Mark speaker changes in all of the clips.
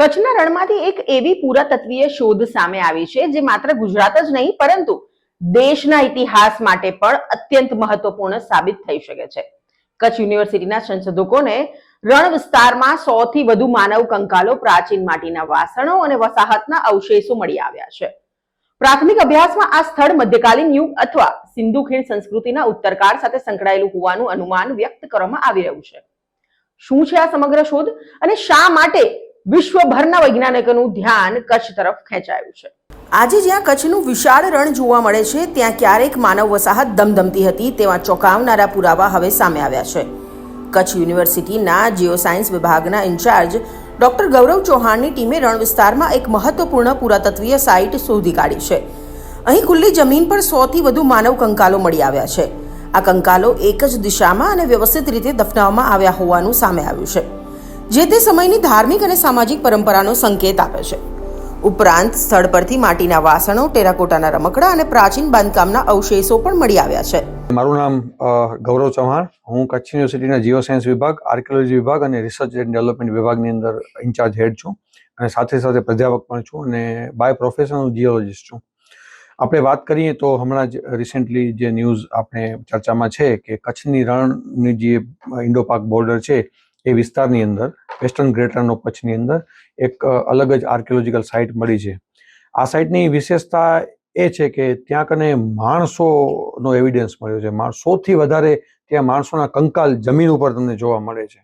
Speaker 1: કચ્છના રણમાંથી એક એવી પુરાતત્વીય શોધ સામે આવી છે જે માત્ર ગુજરાત જ નહીં પરંતુ દેશના ઇતિહાસ માટે પણ અત્યંત મહત્વપૂર્ણ સાબિત થઈ શકે છે. કચ્છ યુનિવર્સિટીના સંશોધકોને રણ વિસ્તારમાં 100 થી વધુ માનવ કંકાલો, પ્રાચીન માટીના વાસણો અને વસાહતના અવશેષો મળી આવ્યા છે. પ્રાથમિક અભ્યાસમાં આ સ્થળ મધ્યકાલીન યુગ અથવા સિંધુ ખીણ સંસ્કૃતિના ઉત્તરકાળ સાથે સંકળાયેલું હોવાનું અનુમાન વ્યક્ત કરવામાં આવી રહ્યું છે. શું છે આ સમગ્ર શોધ અને શા માટે વિશ્વભરના વૈજ્ઞાનિકોનું ધ્યાન કચ્છ તરફ ખેંચાયું છે? આજે જ્યાં કચ્છનું વિશાળ રણ જોવા મળે છે ત્યાં ક્યારેક માનવ વસાહત ધમધમતી હતી તેવા ચોંકાવનારા પુરાવા હવે સામે આવ્યા છે. કચ્છ યુનિવર્સિટીના જીઓસાયન્સ વિભાગના ઇન્ચાર્જ ડોક્ટર ગૌરવ ચૌહાણની ટીમે રણ વિસ્તારમાં એક મહત્વપૂર્ણ પુરાતત્વીય સાઇટ શોધી કાઢી છે. અહીં ખુલ્લી જમીન પર 100 થી વધુ માનવ કંકાલો મળી આવ્યા છે. આ કંકાલો એક જ દિશામાં અને વ્યવસ્થિત રીતે દફનાવવામાં આવ્યા હોવાનું સામે આવ્યું છે, જે તે સમયની ધાર્મિક અને સામાજિક પરંપરાનો સંકેત આપે છે. ઉપરાંત સ્થળ પરથી માટીના વાસણો, ટેરાકોટાના રમકડા અને પ્રાચીન બાંધકામના અવશેષો પણ મળી આવ્યા છે.
Speaker 2: મારું નામ ગૌરવ ચૌહાણ. હું કચ્છ યુનિવર્સિટીના જીઓસાયન્સ વિભાગ, આર્કિયોલોજી વિભાગ અને રિસર્ચ એન્ડ ડેવલપમેન્ટ વિભાગની અંદર ઇન્ચાર્જ હેડ છું અને સાથે સાથે પ્રાધ્યાપક પણ છું અને બાય પ્રોફેશન હું જીઓલોજિસ્ટ છું. આપણે વાત કરીએ તો હમણાં જ રિસેન્ટલી જે ન્યૂઝ આપણે ચર્ચામાં છે કે કચ્છની રણની જે ઇન્ડો પાક બોર્ડર છે એ વિસ્તારની અંદર વેસ્ટર્ન ગ્રેટ રન ઓફ કચ્છની અંદર એક અલગ જ આર્કિયોલોજીકલ સાઇટ મળી છે. આ સાઇટની વિશેષતા એ છે કે ત્યાં કને માણસોનો એવિડન્સ મળ્યો છે. 100થી વધારે ત્યાં માણસોના કંકાલ જમીન ઉપર તમને જોવા મળે છે.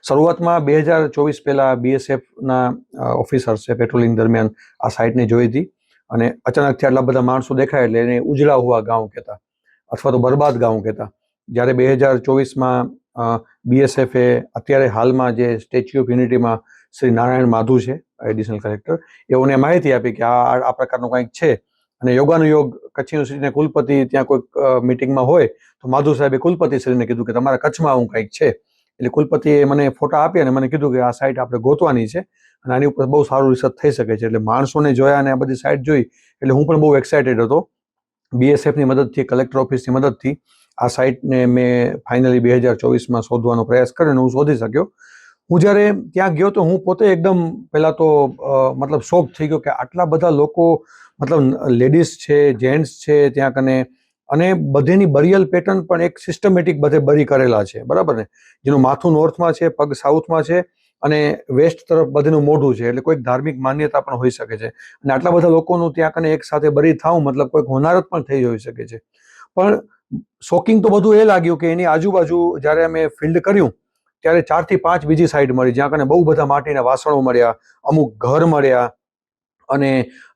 Speaker 2: શરૂઆતમાં 2024 પહેલા BSFના ઓફિસર્સે પેટ્રોલિંગ દરમિયાન આ સાઇટને જોઈ હતી અને અચાનકથી આટલા બધા માણસો દેખાય એટલે એને ઉજળા હુઆ ગાંવ કહેતા અથવા તો બરબાદ ગાંવ કહેતા. જ્યારે 2024માં BSFએ અત્યારે હાલમાં જે સ્ટેચ્યુ ઓફ યુનિટીમાં શ્રી નારાયણ માધુ છે એડિશનલ કલેક્ટર, એઓને માહિતી આપી કે આ પ્રકારનું કંઈક છે અને યોગાનુયોગ કચ્છ યુનિવર્સિટીના કુલપતિ ત્યાં કોઈક મિટિંગમાં હોય તો માધુ સાહેબે કુલપતિશ્રીને કીધું કે તમારા કચ્છમાં આવું કંઈક છે. એટલે કુલપતિએ મને ફોટા આપી અને મને કીધું કે આ સાઇટ આપણે ગોતવાની છે અને આની ઉપર બહુ સારું રિસર્ચ થઈ શકે છે. એટલે માણસોને જોયા અને આ બધી સાઇટ જોઈ એટલે હું પણ બહુ એક્સાઇટેડ હતો. BSFની મદદથી, કલેક્ટર ઓફિસની મદદથી આ સાઇટને મેં ફાઇનલી 2024માં શોધવાનો પ્રયાસ કર્યો અને હું શોધી શક્યો. હું જ્યારે ત્યાં ગયો તો હું પોતે એકદમ પહેલાં તો મતલબ શોક થઈ ગયો કે આટલા બધા લોકો, મતલબ લેડીઝ છે, જેન્ટ્સ છે ત્યાં કને, અને બધેની બરિયલ પેટર્ન પણ એક સિસ્ટમેટિક બધે બરી કરેલા છે, બરાબર ને? જેનું માથું નોર્થમાં છે, પગ સાઉથમાં છે અને વેસ્ટ તરફ બધેનું મોઢું છે, એટલે કોઈક ધાર્મિક માન્યતા પણ હોઈ શકે છે. અને આટલા બધા લોકોનું ત્યાં કને એક સાથે બરી થાવું મતલબ કોઈક હોનારત પણ થઈ હોઈ શકે છે. પણ શોકિંગ તો બધું એ લાગ્યું કે એની આજુબાજુ જ્યારે અમે ફિલ્ડ કર્યું ત્યારે 4 થી 5 બીજી સાઈડ મળી જ્યાં કને બહુ બધા માટીના વાસણો મળ્યા, અમુક ઘર મળ્યા અને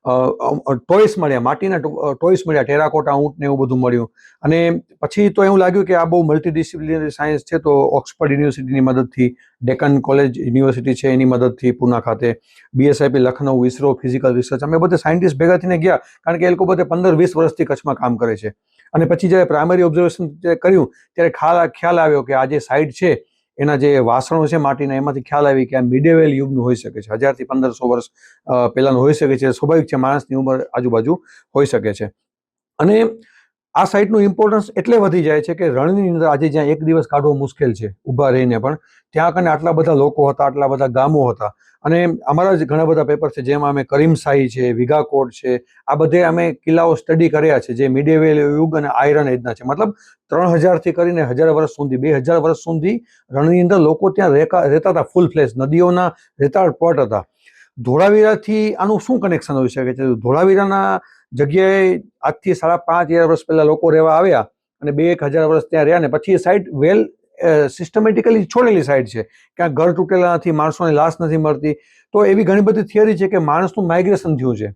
Speaker 2: ટોયસ મળ્યા, માટીના ટોયસ મળ્યા, ટેરાકોટા ઊંટ ને એવું બધું મળ્યું. અને પછી તો એવું લાગ્યું કે આ બહુ મલ્ટીડિસિપ્લિનરી સાયન્સ છે. તો ઓક્સફર્ડ યુનિવર્સિટીની મદદથી, ડેકન કોલેજ યુનિવર્સિટી છે એની મદદથી પૂના ખાતે, BSIP Lucknow, ISRO, physical research, અમે બધા સાયન્ટિસ્ટ ભેગા થઈને ગયા કારણ કે એ લોકો બધે 15-20 વર્ષથી કચ્છમાં કામ કરે છે. અને પછી જ્યારે પ્રાઇમરી ઓબ્ઝર્વેશન કર્યું ત્યારે ખ્યાલ આવ્યો કે આ જે સાઇટ છે એના જે વાસણો છે માટીના એમાંથી ખ્યાલ આવી કે આ મિડેવેલ યુગનું હોઈ શકે છે, 1000 થી 1500 વર્ષ પહેલાનું હોઈ શકે છે. સ્વાભાવિક છે, માણસની ઉંમર આજુબાજુ હોઈ શકે છે. અને આ સાઇટનું ઇમ્પોર્ટન્સ એટલે વધી જાય છે કે રણની અંદર આજે જ્યાં એક દિવસ કાઢવો મુશ્કેલ છે ઊભા રહીને, પણ ત્યાં કને આટલા બધા લોકો હતા, આટલા બધા ગામો હતા. અને અમારા જ ઘણા બધા પેપર છે જેમાં અમે કરીમશાહી છે, વિગાકોટ છે, આ બધે અમે કિલ્લાઓ સ્ટડી કર્યા છે જે મિડેવેલ યુગ અને આયરન એજના છે. મતલબ 3000થી કરીને 1000 વર્ષ સુધી, 2000 વર્ષ સુધી રણની અંદર લોકો ત્યાં રહેતા હતા, ફૂલ ફ્લેશ, નદીઓના રેતાળ પટ હતા. ધોળાવીરાથી આનું શું કનેક્શન હોઈ શકે છે? ધોળાવીરાના જગ્યાએ આજથી 5.5 વર્ષ પહેલા લોકો રહેવા આવ્યા અને 2-1000 વર્ષ ત્યાં રહ્યા ને પછી એ સાઇટ વેલ સિસ્ટમેટિકલી છોડેલી સાઇટ છે. ક્યાંક ઘર તૂટેલા નથી, માણસોની લાશ નથી મળતી. તો એવી ઘણી બધી થિયરી છે કે માણસનું માઇગ્રેશન થયું છે.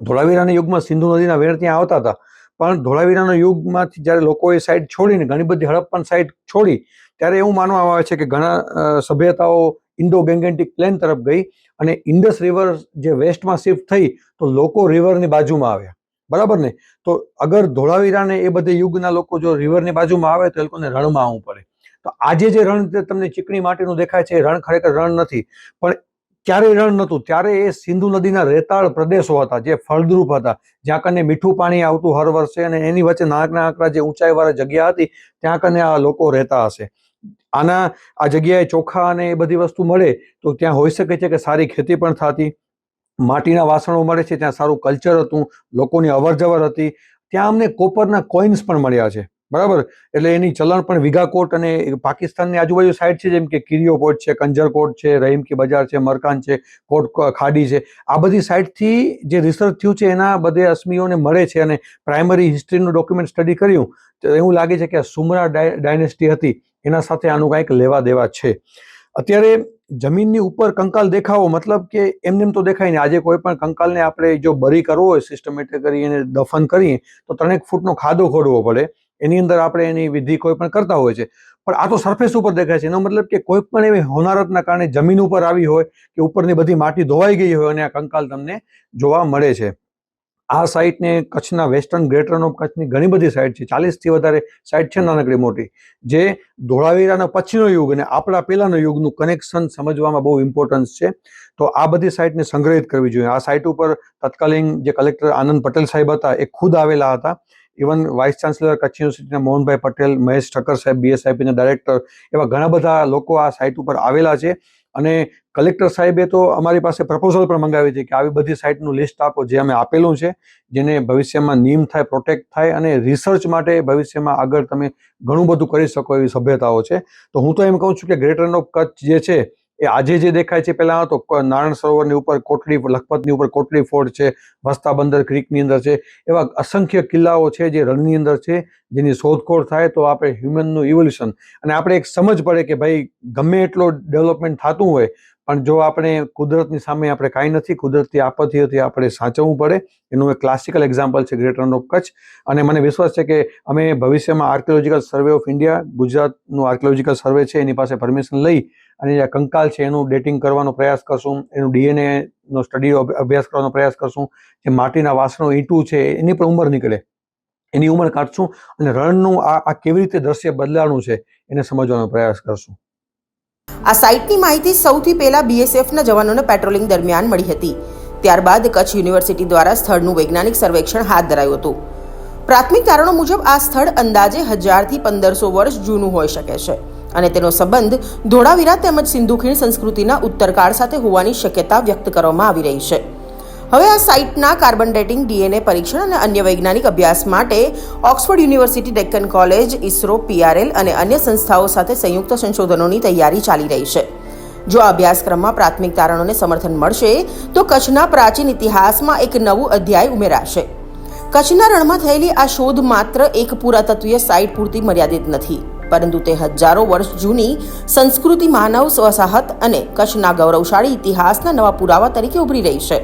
Speaker 2: ધોળાવીરાના યુગમાં સિંધુ નદીના વેણ ત્યાં આવતા હતા, પણ ધોળાવીરાના યુગમાંથી જ્યારે લોકોએ સાઇટ છોડીને ઘણી બધી હડપ્પન સાઇટ છોડી ત્યારે એવું માનવામાં આવે છે કે ઘણા સભ્યતાઓ ઇન્ડો ગેંગેટિક પ્લેન તરફ ગઈ અને ઇન્ડસ રિવર જે વેસ્ટમાં શિફ્ટ થઈ તો લોકો રિવરની બાજુમાં આવ્યા, બરાબર ને? તો અગર ધોળાવીરાને એ બધે યુગના લોકો જો રિવરની બાજુમાં આવે તો એ લોકોને રણમાં આવવું પડે. તો આજે જે રણ તમને ચીકણી માટીનું દેખાય છે એ રણ ખરેખર રણ નથી, પણ ત્યારે રણ નહોતું. ત્યારે એ સિંધુ નદીના રેતાળ પ્રદેશો હતા જે ફળદ્રુપ હતા, જ્યાં કને મીઠું પાણી આવતું હર વર્ષે અને એની વચ્ચે નાનકડા જે ઊંચાઈવાળા જગ્યા હતી ત્યાં કને આ લોકો રહેતા હશે. આ જગ્યાએ ચોખા અને એ બધી વસ્તુ મળે તો ત્યાં હોઈ શકે છે કે સારી ખેતી પણ થતી, માટીના વાસણો મળે છે, ત્યાં સારું કલ્ચર હતું, લોકોની અવરજવર હતી, ત્યાં અમને કોપરના કોઇન્સ પણ મળ્યા છે, બરાબર. એટલે એની ચલણ પણ વિઘાકોટ અને પાકિસ્તાનની આજુબાજુ સાઈડ છે, જેમ કે કિરિયોકોટ છે, કંજરકોટ છે, રહીમકી બજાર છે, મરકાન છે, કોટ ખાડી છે, આ બધી સાઈડથી જે રિસર્ચ થયું છે એના બધે અસ્મિઓને મળે છે. અને પ્રાઇમરી હિસ્ટ્રીનું ડોક્યુમેન્ટ સ્ટડી કર્યું તો એવું લાગે છે કે આ સુમરા ડાયનેસ્ટી હતી એના સાથે આનું કાંઈક લેવા દેવા છે. અત્યારે જમીનની ઉપર કંકાલ દેખાવો મતલબ કે એમને તો દેખાય નહીં. આજે કોઈ પણ કંકાલને આપણે જો બરી કરવો હોય સિસ્ટમેટિક કરી એને દફન કરીએ તો 3 ફૂટનો ખાડો ખોદવો પડે, એની અંદર આપણે એની વિધિ કોઈ પણ કરતા હોય છે. પણ આ તો સરફેસ ઉપર દેખાય છે. એનો મતલબ કે કોઈ પણ એવી હોનારતના કારણે જમીન ઉપર આવી હોય કે ઉપરની બધી માટી ધોવાઈ ગઈ હોય અને આ કંકાલ તમને જોવા મળે છે. આ સાઇટને કચ્છના વેસ્ટર્ન ગ્રેટર ઓફ કચ્છની ઘણી બધી સાઇટ છે, 40થી વધારે સાઇટ છે નાનકડી મોટી, જે ધોળાવીરાના પછીનો યુગ અને આપણા પહેલાનો યુગનું કનેક્શન સમજવામાં બહુ ઇમ્પોર્ટન્સ છે. તો આ બધી સાઇટને સંગ્રહિત કરવી જોઈએ. આ સાઇટ ઉપર તત્કાલીન જે કલેક્ટર આનંદ પટેલ સાહેબ હતા એ ખુદ આવેલા હતા. ઇવન વાઇસ ચાન્સલર કચ્છ યુનિવર્સિટીના મોહનભાઈ પટેલ, મહેશ ઠક્કર સાહેબ, બીએસઆઈપીના ડાયરેક્ટર, એવા ઘણા બધા લોકો આ સાઇટ ઉપર આવેલા છે. અને કલેક્ટર સાહેબે તો અમારી પાસે પ્રપોઝલ પણ મંગાવી હતી કે આવી બધી સાઇટનું લિસ્ટ આપો, જે અમે આપેલું છે, જેને ભવિષ્યમાં નીમ થાય, પ્રોટેક્ટ થાય અને રિસર્ચ માટે ભવિષ્યમાં આગળ તમે ઘણું બધું કરી શકો એવી સભ્યતાઓ છે. તો હું તો એમ કહું છું કે ગ્રેટર ઓફ કચ્છ જે છે એ આજે જે દેખાય છે, પહેલાં તો નારાયણ સરોવરની ઉપર કોટડી, લખપતની ઉપર કોટડી ફોર્ટ છે, વસ્તા બંદર ક્રીકની અંદર છે, એવા અસંખ્ય કિલ્લાઓ છે જે રણની અંદર છે, જેની શોધખોળ થાય તો આપણે હ્યુમનનું ઇવોલ્યુશન અને આપણે એક સમજ પડે કે ભાઈ ગમે એટલો ડેવલપમેન્ટ થતું હોય પણ જો આપણે કુદરતની સામે આપણે કાંઈ નથી, કુદરતી આપત્તિઓથી આપણે સાચવવું પડે. એનું એક ક્લાસિકલ એક્ઝામ્પલ છે ગ્રેટર ઓફ કચ્છ. અને મને વિશ્વાસ છે કે અમે ભવિષ્યમાં આર્કિયોલોજીકલ સર્વે ઓફ ઇન્ડિયા, ગુજરાતનું આર્કિયોલોજીકલ સર્વે છે એની પાસે પરમિશન લઈ અને જે કંકાલ છે એનું ડેટિંગ કરવાનો પ્રયાસ કરશું, એનું ડીએનએનો સ્ટડી અભ્યાસ કરવાનો પ્રયાસ કરશું, જે માટીના વાસણો, ઈંટું છે એની પણ ઉંમર નીકળે એની ઉંમર કાઢશું અને રણનું આ કેવી રીતે દ્રશ્ય બદલાણું છે એને સમજવાનો પ્રયાસ કરશું.
Speaker 3: આ સાઇટની માહિતી સૌથી પહેલા બીએસએફના જવાનોને પેટ્રોલિંગ દરમિયાન મળી હતી. ત્યારબાદ કચ્છ યુનિવર્સિટી દ્વારા સ્થળનું વૈજ્ઞાનિક સર્વેક્ષણ હાથ ધરાયું હતું. પ્રાથમિક તારણો મુજબ આ સ્થળ અંદાજે 1000 થી 1500 વર્ષ જૂનું હોઈ શકે છે અને તેનો સંબંધ ધોળાવીરા તેમજ સિંધુ ખીણ સંસ્કૃતિના ઉત્તરકાળ સાથે હોવાની શક્યતા વ્યક્ત કરવામાં આવી રહી છે. હવે આ સાઇટના કાર્બન ડેટિંગ, ડીએનએ પરીક્ષણ અને અન્ય વૈજ્ઞાનિક અભ્યાસ માટે Oxford university, Deccan college, ISRO, PRL અને અન્ય સંસ્થાઓ સાથે સંયુક્ત સંશોધનોની તૈયારી ચાલી રહી છે. જો આ અભ્યાસક્રમમાં પ્રાથમિક તારણોને સમર્થન મળશે તો કચ્છના પ્રાચીન ઇતિહાસમાં એક નવું અધ્યાય ઉમેરાશે. કચ્છના રણમાં થયેલી આ શોધ માત્ર એક પુરાતત્વીય સાઇટ પૂરતી મર્યાદિત નથી, પરંતુ તે હજારો વર્ષ જૂની સંસ્કૃતિ, માનવ વસાહત અને કચ્છના ગૌરવશાળી ઇતિહાસના નવા પુરાવા તરીકે ઉભરી રહી છે.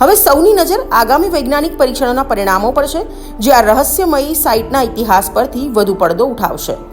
Speaker 3: હવે સૌની નજર આગામી વૈજ્ઞાનિક પરીક્ષણોના પરિણામો પર છે, જે આ રહસ્યમયી સાઇટના ઇતિહાસ પરથી વધુ પડદો ઉઠાવશે.